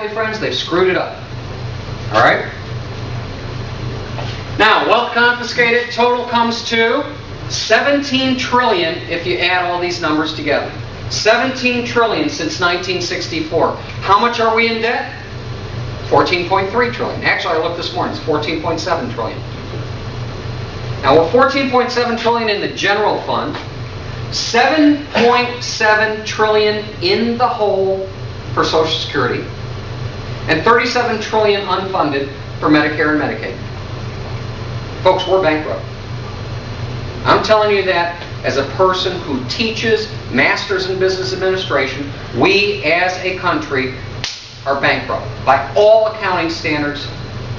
friends, they've screwed it up. All right? Now, wealth confiscated total comes to 17 trillion if you add all these numbers together. 17 trillion since 1964. How much are we in debt? 14.3 trillion. Actually, I looked this morning, it's 14.7 trillion. Now, we're 14.7 trillion in the general fund, 7.7 trillion in the hole for Social Security, and 37 trillion unfunded for Medicare and Medicaid. Folks, we're bankrupt. I'm telling you that as a person who teaches Masters in Business Administration. We as a country are bankrupt. By all accounting standards,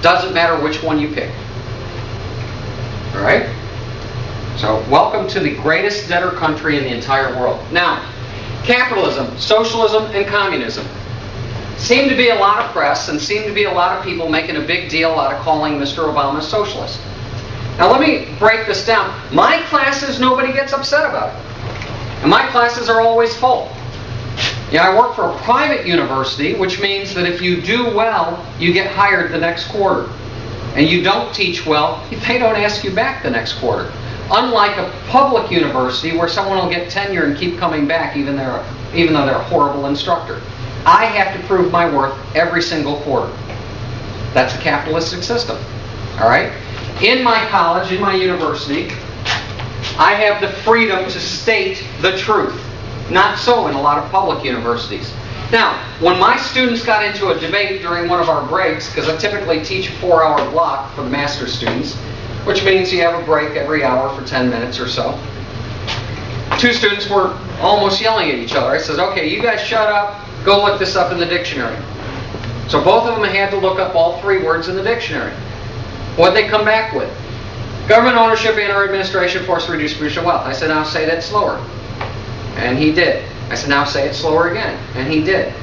doesn't matter which one you pick. All right? So, welcome to the greatest debtor country in the entire world. Now, capitalism, socialism, and communism seem to be a lot of press and seem to be a lot of people making a big deal out of calling Mr. Obama a socialist. Now let me break this down. My classes, nobody gets upset about it. And my classes are always full. Yeah, I work for a private university, which means that if you do well, you get hired the next quarter. And you don't teach well, they don't ask you back the next quarter. Unlike a public university where someone will get tenure and keep coming back even though they're a horrible instructor. I have to prove my worth every single quarter. That's a capitalistic system. All right? In my college, in my university, I have the freedom to state the truth. Not so in a lot of public universities. Now, when my students got into a debate during one of our breaks, because I typically teach a 4-hour block for the master's students, which means you have a break every hour for 10 minutes or so. Two students were almost yelling at each other. I said, okay, you guys shut up, go look this up in the dictionary. So both of them had to look up all 3 words in the dictionary. What'd they come back with? Government ownership and/or administration forced to reduce production of wealth. I said, now say that slower. And he did. I said, now say it slower again. And he did.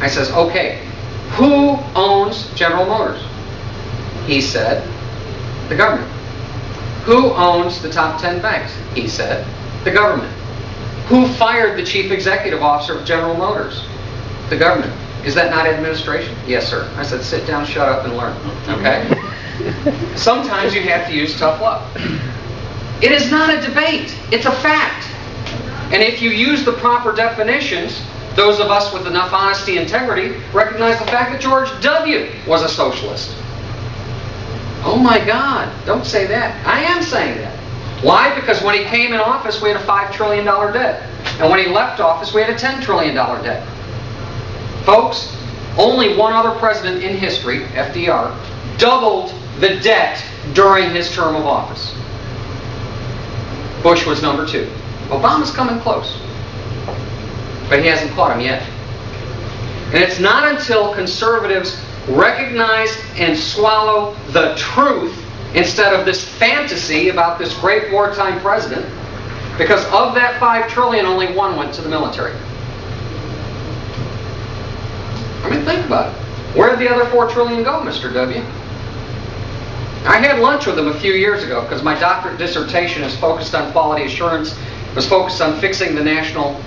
I says, okay, who owns General Motors? He said, the government. Who owns the top 10 banks? He said, the government. Who fired the chief executive officer of General Motors? The government. Is that not administration? Yes, sir. I said, sit down, shut up, and learn. Okay? Sometimes you have to use tough love. It is not a debate. It's a fact. And if you use the proper definitions, those of us with enough honesty and integrity recognize the fact that George W. was a socialist. Oh my God, don't say that. I am saying that. Why? Because when he came in office, we had a $5 trillion debt. And when he left office, we had a $10 trillion debt. Folks, only one other president in history, FDR, doubled the debt during his term of office. Bush was number 2. Obama's coming close. But he hasn't caught him yet. And it's not until conservatives recognize and swallow the truth instead of this fantasy about this great wartime president, because of that $5 trillion, only 1 went to the military. I mean, think about it. Where did the other $4 trillion go, Mr. W? I had lunch with him a few years ago because my doctorate dissertation is focused on quality assurance, was focused on fixing the National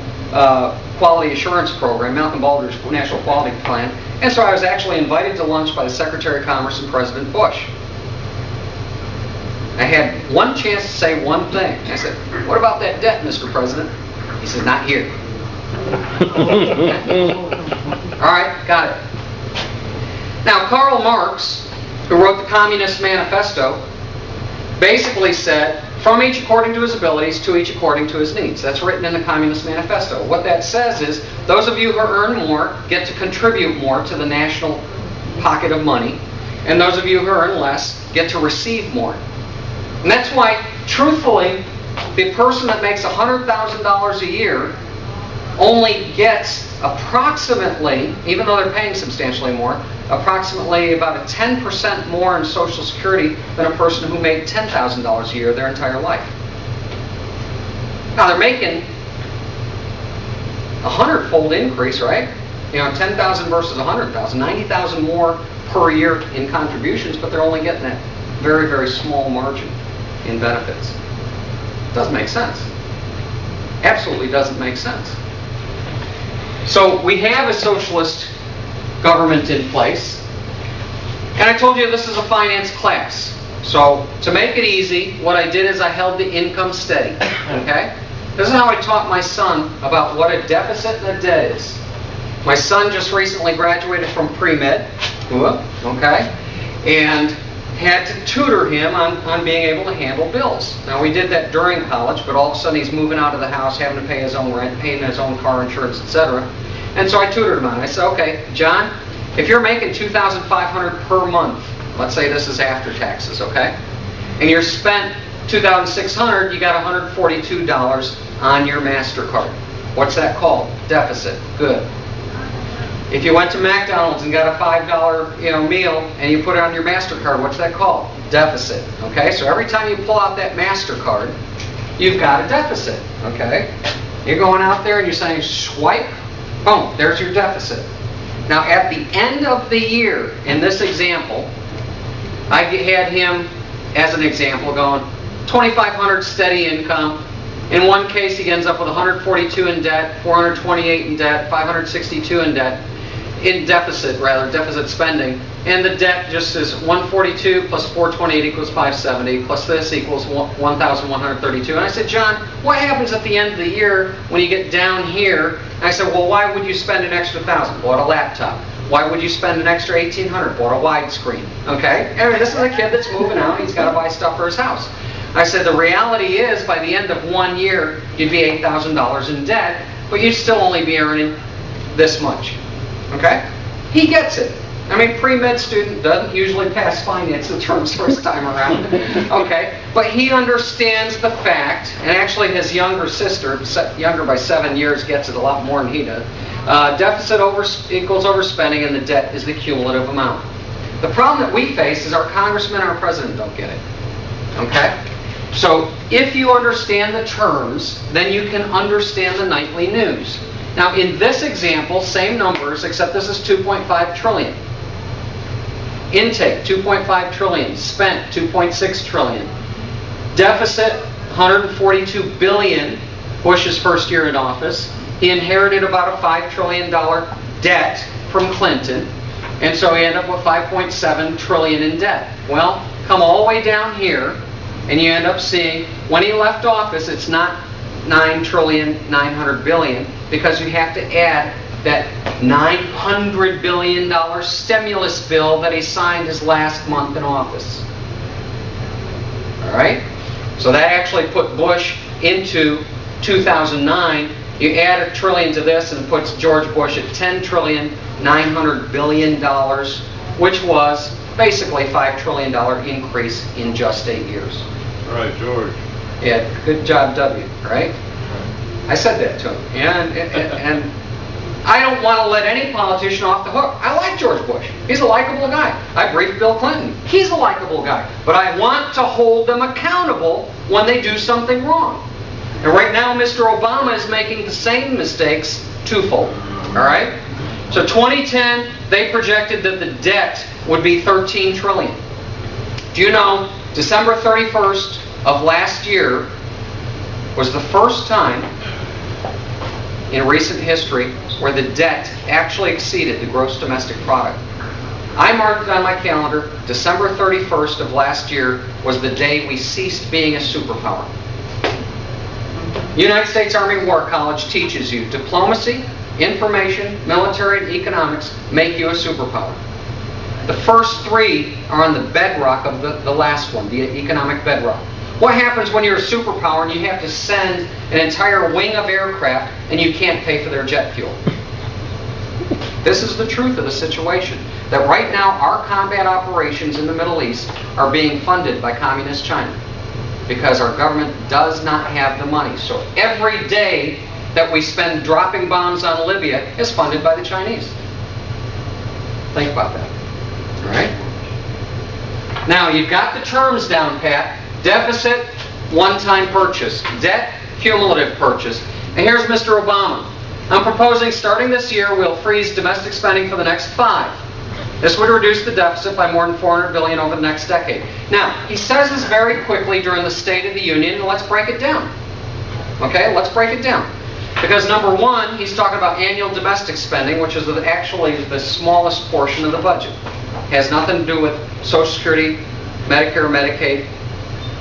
Quality Assurance Program, Malcolm Baldrig's National Quality Plan, and so I was actually invited to lunch by the Secretary of Commerce and President Bush. I had one chance to say one thing. I said, what about that debt, Mr. President? He said, not here. All right, got it. Now, Karl Marx, who wrote the Communist Manifesto, basically said, from each according to his abilities, to each according to his needs. That's written in the Communist Manifesto. What that says is, those of you who earn more get to contribute more to the national pocket of money, and those of you who earn less get to receive more. And that's why, truthfully, the person that makes $100,000 a year only gets approximately, even though they're paying substantially more, approximately about a 10% more in Social Security than a person who made $10,000 a year their entire life. Now they're making a 100-fold increase, right? You know, 10,000 versus 100,000, 90,000 more per year in contributions, but they're only getting that very, very small margin in benefits. Doesn't make sense. Absolutely doesn't make sense. So we have a socialist government in place. And I told you this is a finance class. So to make it easy, what I did is I held the income steady. Okay? This is how I taught my son about what a deficit and a debt is. My son just recently graduated from pre-med, okay, and had to tutor him on being able to handle bills. Now, we did that during college, but all of a sudden he's moving out of the house, having to pay his own rent, paying his own car insurance, etc. And so I tutored him on it. I said, okay, John, if you're making $2,500 per month, let's say this is after taxes, okay, and you're spent $2,600, you got $142 on your MasterCard. What's that called? Deficit. Good. If you went to McDonald's and got a $5 meal and you put it on your MasterCard, what's that called? Deficit. Okay, so every time you pull out that MasterCard, you've got a deficit. Okay, you're going out there and you're saying swipe, boom, there's your deficit. Now at the end of the year, in this example, I had him as an example going $2,500 steady income. In one case, he ends up with $142 in debt, $428 in debt, $562 in debt. In deficit, deficit spending, and the debt just is 142 plus 428 equals 570, plus this equals 1,132. And I said, John, what happens at the end of the year when you get down here? And I said, well, why would you spend an extra $1,000? Bought a laptop. Why would you spend an extra $1,800? Bought a widescreen. Okay? Anyway, this is a kid that's moving out. He's got to buy stuff for his house. I said, the reality is, by the end of 1 year, you'd be $8,000 in debt, but you'd still only be earning this much. Okay? He gets it. I mean, pre-med student doesn't usually pass finance the terms first time around. Okay? But he understands the fact, and actually his younger sister, younger by 7 years, gets it a lot more than he does. Deficit equals overspending, and the debt is the cumulative amount. The problem that we face is our congressman and our president don't get it. Okay? So if you understand the terms, then you can understand the nightly news. Now, in this example, same numbers, except this is 2.5 trillion. Intake, 2.5 trillion. Spent, 2.6 trillion. Deficit, 142 billion, Bush's first year in office. He inherited about a $5 trillion debt from Clinton, and so he ended up with 5.7 trillion in debt. Well, come all the way down here, and you end up seeing, when he left office, it's not 9 trillion, 900 billion, because you have to add that $900 billion stimulus bill that he signed his last month in office. All right? So that actually put Bush into 2009. You add a trillion to this and it puts George Bush at $10 trillion, $900 billion, which was basically a $5 trillion increase in just 8 years. All right, George. Yeah, good job, W, right? I said that to him. And I don't want to let any politician off the hook. I like George Bush. He's a likable guy. I briefed Bill Clinton. He's a likable guy. But I want to hold them accountable when they do something wrong. And right now, Mr. Obama is making the same mistakes twofold. All right? So 2010, they projected that the debt would be 13 trillion. Do you know, December 31st of last year was the first time in recent history where the debt actually exceeded the gross domestic product. I marked it on my calendar. December 31st of last year was the day we ceased being a superpower. United States Army War College teaches you diplomacy, information, military, and economics make you a superpower. The first three are on the bedrock of the last one, the economic bedrock. What happens when you're a superpower and you have to send an entire wing of aircraft and you can't pay for their jet fuel? This is the truth of the situation. That right now our combat operations in the Middle East are being funded by Communist China because our government does not have the money. So every day that we spend dropping bombs on Libya is funded by the Chinese. Think about that. All right? Now, you've got the terms down pat. Deficit, one-time purchase. Debt, cumulative purchase. And here's Mr. Obama. I'm proposing starting this year, we'll freeze domestic spending for the next 5. This would reduce the deficit by more than $400 billion over the next decade. Now, he says this very quickly during the State of the Union, and let's break it down. Okay, let's break it down. Because number one, he's talking about annual domestic spending, which is actually the smallest portion of the budget. It has nothing to do with Social Security, Medicare, Medicaid,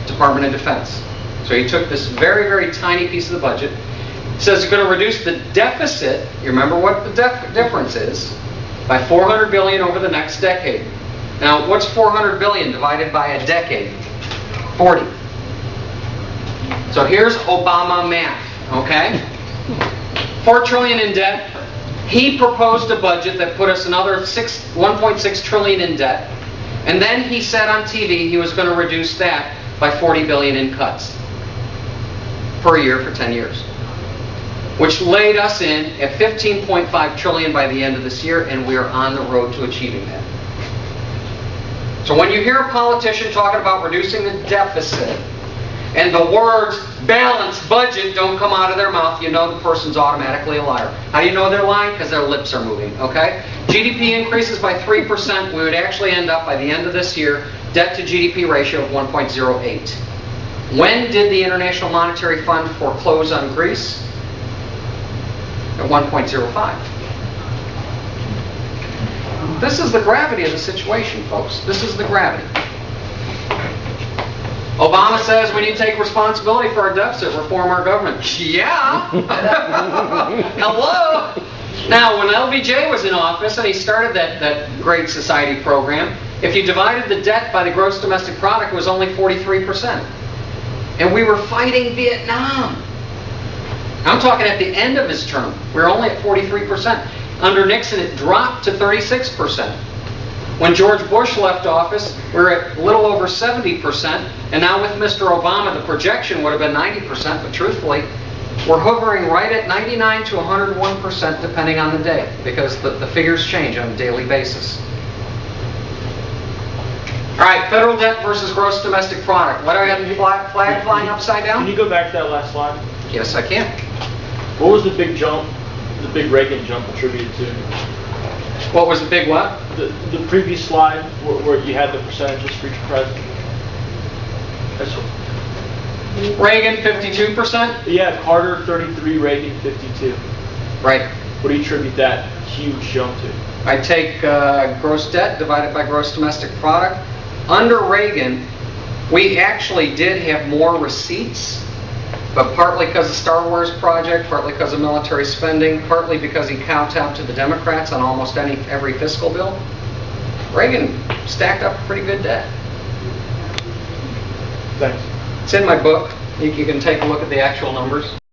Department of Defense. So he took this very, very tiny piece of the budget. He says he's going to reduce the deficit, you remember what the difference is, by $400 billion over the next decade. Now, what's $400 billion divided by a decade? 40. So here's Obama math, okay? $4 trillion in debt. He proposed a budget that put us another $1.6 trillion in debt. And then he said on TV he was going to reduce that by $40 billion in cuts per year for 10 years. Which laid us in at $15.5 trillion by the end of this year, and we are on the road to achieving that. So when you hear a politician talking about reducing the deficit, and the words balanced budget don't come out of their mouth, you know the person's automatically a liar. How do you know they're lying? Because their lips are moving, okay? GDP increases by 3%. We would actually end up, by the end of this year, debt to GDP ratio of 1.08. When did the International Monetary Fund foreclose on Greece? At 1.05. This is the gravity of the situation, folks. This is the gravity. Obama says we need to take responsibility for our deficit, reform our government. Yeah! Hello! Now, when LBJ was in office and he started that Great Society program, if you divided the debt by the gross domestic product, it was only 43%. And we were fighting Vietnam. I'm talking at the end of his term. We were only at 43%. Under Nixon, it dropped to 36%. When George Bush left office, we were at a little over 70%. And now with Mr. Obama, the projection would have been 90%. But truthfully, we're hovering right at 99 to 101% depending on the day. Because the figures change on a daily basis. All right, federal debt versus gross domestic product. What do I have the flag flying upside down? Can you go back to that last slide? Yes, I can. What was the big jump, the big Reagan jump attributed to? What was the big what? The previous slide where you had the percentages for each president. That's what. Reagan, 52%? Yeah, Carter, 33, Reagan, 52. Right. What do you attribute that huge jump to? I take gross debt divided by gross domestic product. Under Reagan, we actually did have more receipts, but partly because of Star Wars project, partly because of military spending, partly because he kowtowed to the Democrats on almost every fiscal bill. Reagan stacked up pretty good debt. Thanks. It's in my book. You can take a look at the actual numbers.